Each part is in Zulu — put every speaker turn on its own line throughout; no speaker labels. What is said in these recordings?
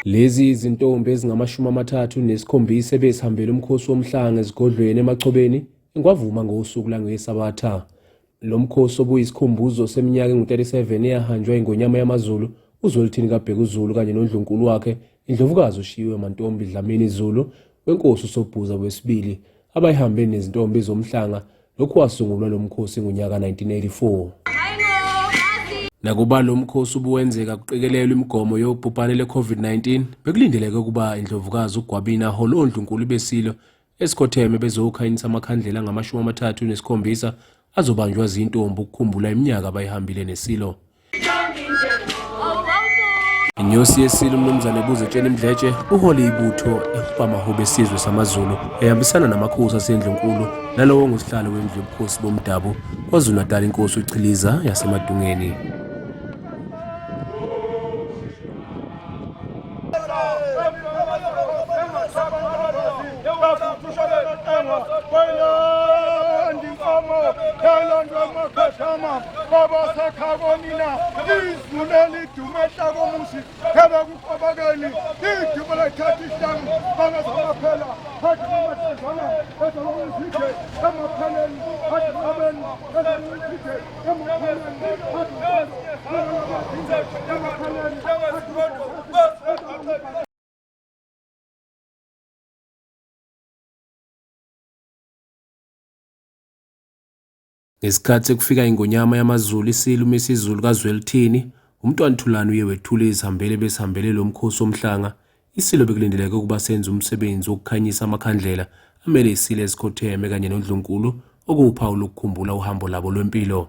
Lezi izintombi ezingama-37 ebezihambele umkhosi womhlanga esigodlweni eMachobeni, eNgwavuma ngosuku langeSabatha. Lo mkhosi obuyisikhumbuzo seminyaka engu-37 eyahanjwa iNgonyama yamaZulu, uZwelithini kaBhekuzulu kanye nondlunkulu wakhe, iNdlovukazi uShiwe Mantombi Dlamini Zulu, wenkosi uSobhuza wesibili, abayihambe nezintombi zomhlanga. Lokhu wasungulwa lo mkhosi ngonyaka 1984. Nakuba lo mkhosi ubuwenzeka kuqikelelwa imigomo yobhubhane le-COVID-19, bekulindeleke ukuba iNdlovukazi uGwabina holo ondlunkulu besilo esikhotheme bezokhanyisa amakhandlela angama-37 azobanjwa zintombi ukukhumbula iminyaka abayihambile nesilo. Inyosi yesilo uMnumzane Buzetsheni Mdletshe uhole ibutho ehupamaho besizwe samaZulu ehambisana namakhosi asendlunkulu nalowo ngusihlalo wendlu yobukhosi bomdabu KwaZulu-Natal inkosi uChiliza yaseMadungeni. Ngesikhathi kufika iNgonyama yamaZulu isilo Misuzulu KaZwelithini, umntwana Thulani uye wethula izihambele besihambele lo mkhosi womhlanga. Isilo bekulindeleke ukuba senze umsebenzi wokukhanyisa amakhandlela amele isilo esikhotheme kanye nondlunkulu okuwuphawu lokukhumbula uhambo labo lwempilo.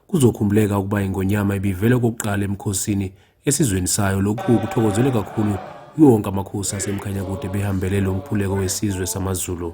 Kuzokhumbuleka ukuba iNgonyama ibivela kokuqala emkhosini esizweni sayo. Lokhu kuthokozele kakhulu yonke amakhosi asemkhanyakude behambele lo mphuleko wesizwe samaZulu.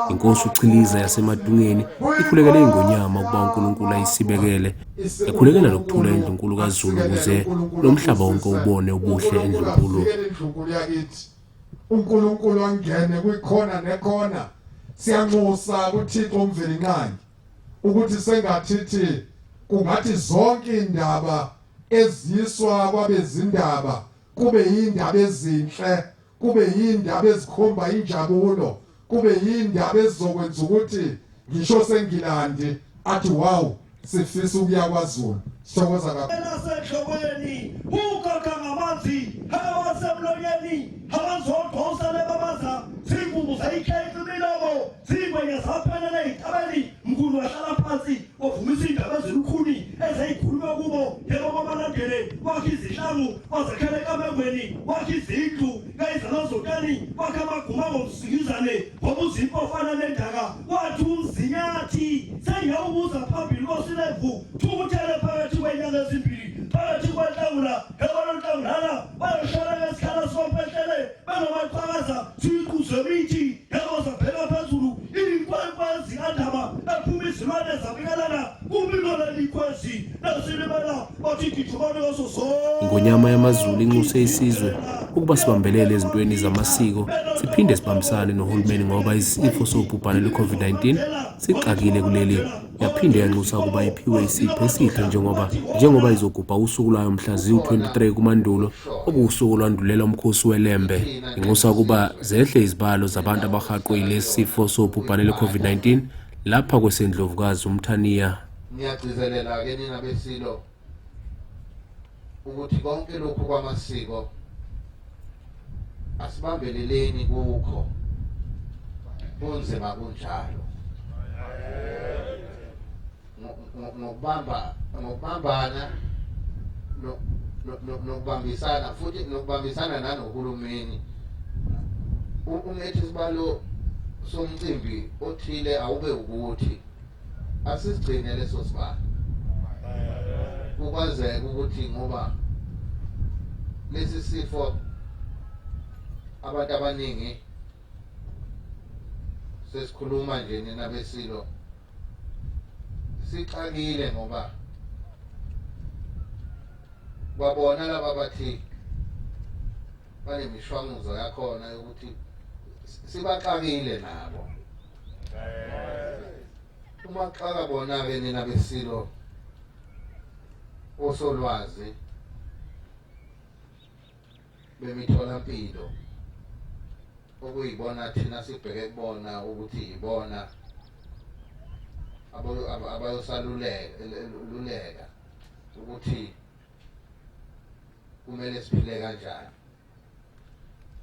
Inkosi uChiliza yaseMadungeni ikhulekele iNgonyama ukuba uNkulunkulu ayisibekele, ekhulekela nokuthula iNdlunkulu kaZulu ukuze lo mhlaba wonke ubone ubuhle eNdlunkulu.
uNkulunkulu angene kuyikhona nekhona. Siyanxusa kuThixo uMvelinqangi ukuthi sengathithi kungathi zonke indaba eziswa kwabezindaba kube yindaba ezinhle, kube yindaba ezikhomba injabulo, kube yindaba ezizokwenza ukuthi ngisho sengilandi athi wow sifisa ukuya kwaZulu. Sithokoza kakhulu.
Esegodlweni ukhokha ngamanzi awasemlonyeni abazodonsa lebabaza zimbuza ikhekhe imilomo zingwenye zaphelele itabeli mkhulu wahlala phansi ovumisa indaba ezilukhuni eziyikhuluma kubo njengoba balandele wakhe izihlangu wazekhele kamengweni wakhe izindlu ngayizalazokani wakhe amaguma ngomsikizane ngobuzimpo ofana nendaka wathi umzinyathi sengiyawubuza phambili kosilevu thukuthele phakathi kwenyanga ezimbili phakathi kwenhlangula ngabalonhlangulana bayohlala ngesikhala sompehlele benomaqhakaza siyiquzwe mithi yaboza phela phezulu inkwenkwe zikandaba ephumisa izimali ezabikalana kumbikona likwezi nasilibela bathi gijimani ngaso sonke.
INgwanyama yamaZulu inxuse isizwe ukuba sibambelele ezintweni zamasiko siphinde sibambisane nohulumeni ngoba isifo sobhubhane lwe-COVID-19 sixakile kuleli yaphinde yanxusa ukuba iphiwe isipho esihle njengoba izogubha usuku lwayo mhla ziwu-23 kuMandulo okuwusuku olwandulela umkhosi weLembe. Inxusa ukuba zehle izibalo zabantu abahaqwe yilesi sifo sobhubhane lwe-COVID-19 lapha kwesendlovukazi uMthaniya.
Ngiyagcizelela-ke nina besilo ukuthi konke lokhu kwamasiko asibambeleleni kukho kunzima kunjalo ngokubambana nokubambisana futhi nokubambisana nanohulumeni umethi isibalo somcimbi othile awube ukuthi asisigcine leso sibalo ukwazeka ukuthi ngoba lesi sifo abantu abaningi sesikhuluma nje nina besilo sixakile ngoba babona laba bathi banemishwanguzo yakhona ukuthi sibaxakile nabo uma xaka bona-ke nina besilo osolwazi bemitholampilo okuyibona thina sibheke kubona ukuthi yibona abayosaluleka ukuthi kumele siphile kanjani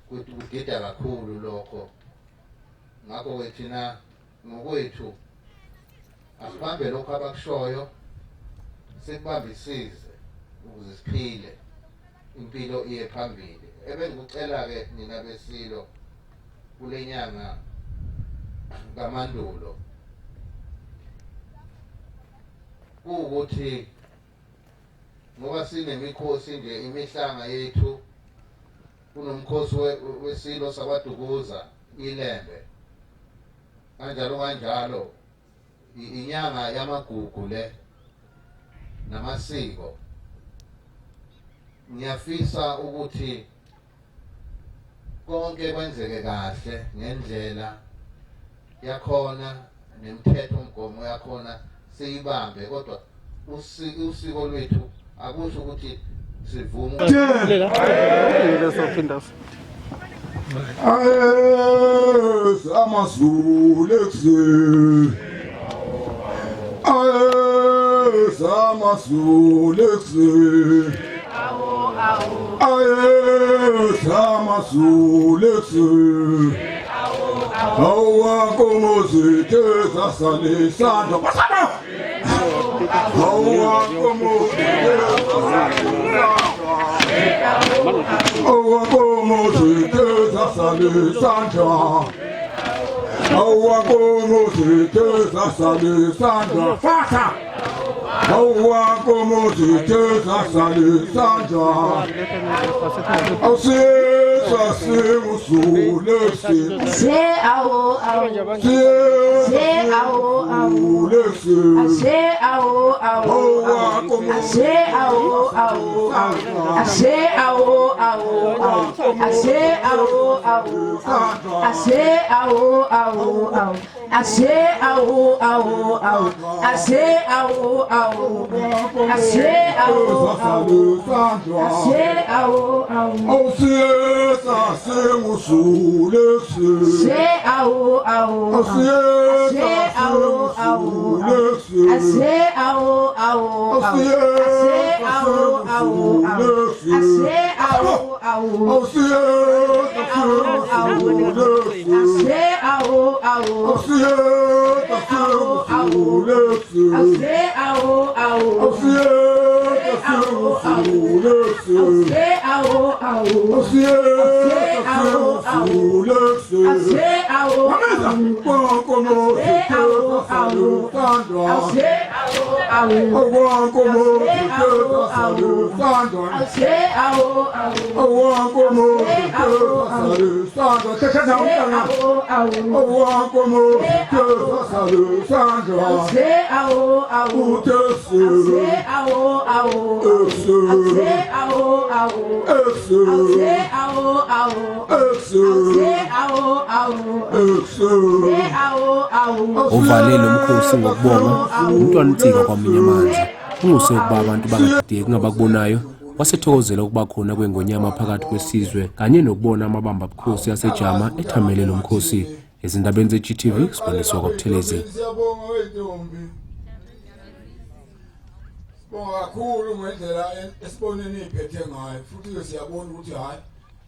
kugida kakhulu lokho ngakho-ke thina ngokwethu asibambe lokho abakushoyo sikubambisize ukuze siphile impilo iye phambili. Ebengikucela-ke nina besilo kule nyanga kaMandulo kuwukuthi ngoba sinemikhosi nje imihlanga yethu kunomkhosi wesilo sabadukuza iLembe kanjalo inyanga yamagugu le namasiko. Ngiyafisa ukuthi konke kwenzeke kahle ngendlela yakhona nemithetho mgomo yakhona siyibambe kodwa usiko lwethu akusho ukuthi sivume
amazulu ekuseni amazulu ekuseni amazulu ekuseni awakomozithe zasale isandla awakomozithe zasale isandla awakomozithe zasale isandla fasa awakomozithe zasale isandla awusisa singusule ekuseni
se awo
Uvalile umkhosi ngokubonga umntwana ucika kwamunye amanzi unguse ukuba abantu bangadideki ngabakubonayo wasethokozela ukuba khona kwengonyama phakathi kwesizwe kanye nokubona amabamba bukhosi asejama ethamele lo mkhosi ezindabeni ze-GTV siboniswa kwaButhelezi.
Siyabonga wentombi. Sibonga kakhulu ngendlela esiboneni iphethe ngayo futhi siyabona ukuthi hayi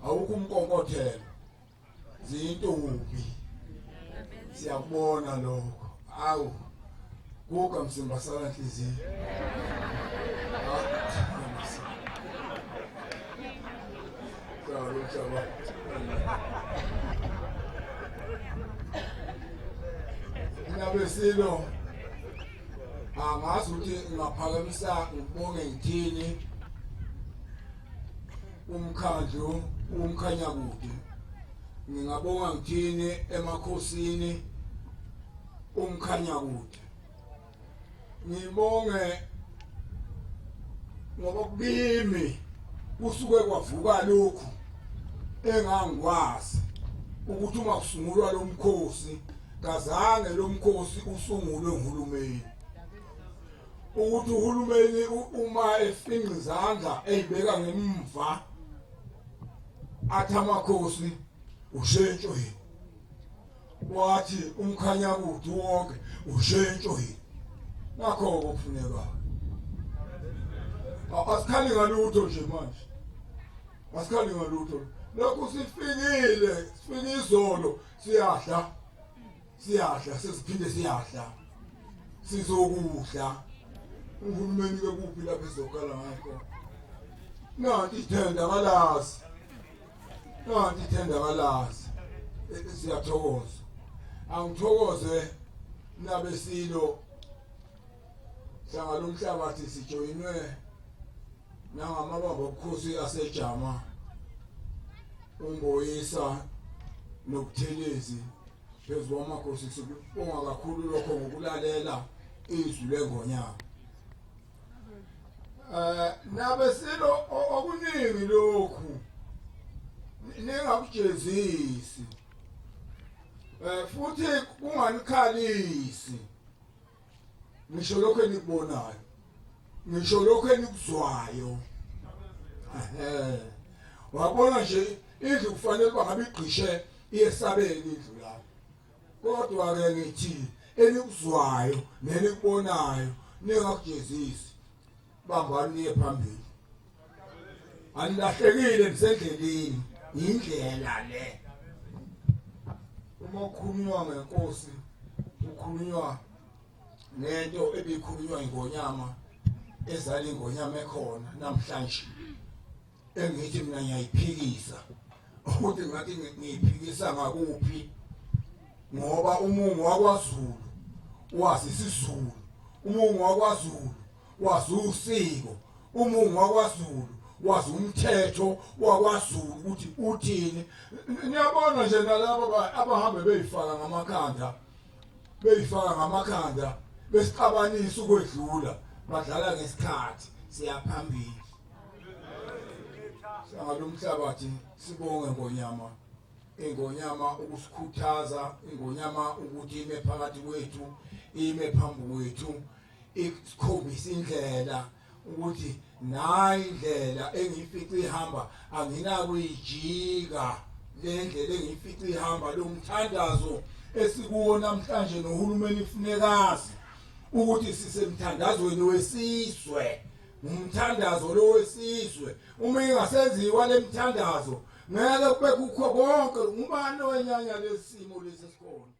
awukho umkonkothelo zintombi. Siyabona lokho. Awu. Kuka msimba sala nhliziyo. Besilo angazi ukuthi ngaphakamisa ngibonge ngithini umkhandlu umkhanya kude ngingabonga ngithini emakhosini umkhanya kude ngibonge ngoba kubimi kusuke kwavuka lokhu engangikwazi ukuthi uma kusungulwa lo mkhosi kazange lo mkhosi usungulwe nguhulumeni ukuthi uhulumeni uma efinqa izandla eyibeka ngemva athi amakhosi ushentsho yini wathi umkhanya kude wonke ushentsho yini nakho okufuneka asikhali ngalutho nje manje asikhali ngalutho lokhu sifike izolo siyahla sesiphinde siyahla sizokudla uhulumeni ke kuphi lapha ezokala ngakho nanti ithenda ngalazi siyathokoza angithokoze nabesilo hlanga lomhlabathi sijoyinwe nangamabamba obukhosi asejama umboyisa nokuthelezi phezu kwamakhosi sibonga kakhulu lokho ngokulalela izwi lengonyama nabesilo okuningi lokhu ningakujezisi futhi kunganikhalisi ngisho lokho enikubonayo ngisho lokho enikuzwayo wabona nje indlu kufanele bangabe igqishe iyesabeni indlu lapho kodwa ke ngithi enikuzwayo nenikubonayo ningakujezisi bambani niye phambili anilahlekile nisendleleni indlela le uma ukhulunywa ngenkosi ukhulunywa nento ebikhulunywa ingonyama ezali ingonyama ekhona namhlanje engithi mina ngiyayiphikisa ukuthi ngathi ngiyiphikisa ngakuphi ngoba umungu wakwaZulu wazi isiZulu umungu wakwaZulu wazi usiko umungu wakwaZulu wazi umthetho wakwaZulu ukuthi uthini niyabona nje nalabo abahambe beyifaka ngamakhanda besixabanisa ukwedlula badlala ngesikhathi siyaphambili sangalomhlabathi sibonge ngonyama ingonyama ukusikhuthaza ingonyama ukuthi ime phakathi kwethu ime phambi kwethu ikhombisa indlela ukuthi nayi indlela engiyifica ihamba anginakuyijika le ndlela engiyifica ihamba lo mthandazo esikuwo namhlanje nohulumeni ifunekazi ukuthi sisemthandazweni wesizwe umthandazo lo wesizwe uma ingasenziwa le mthandazo ngeke kube kukho konke ubani owenyanya lesimo lesi sikhona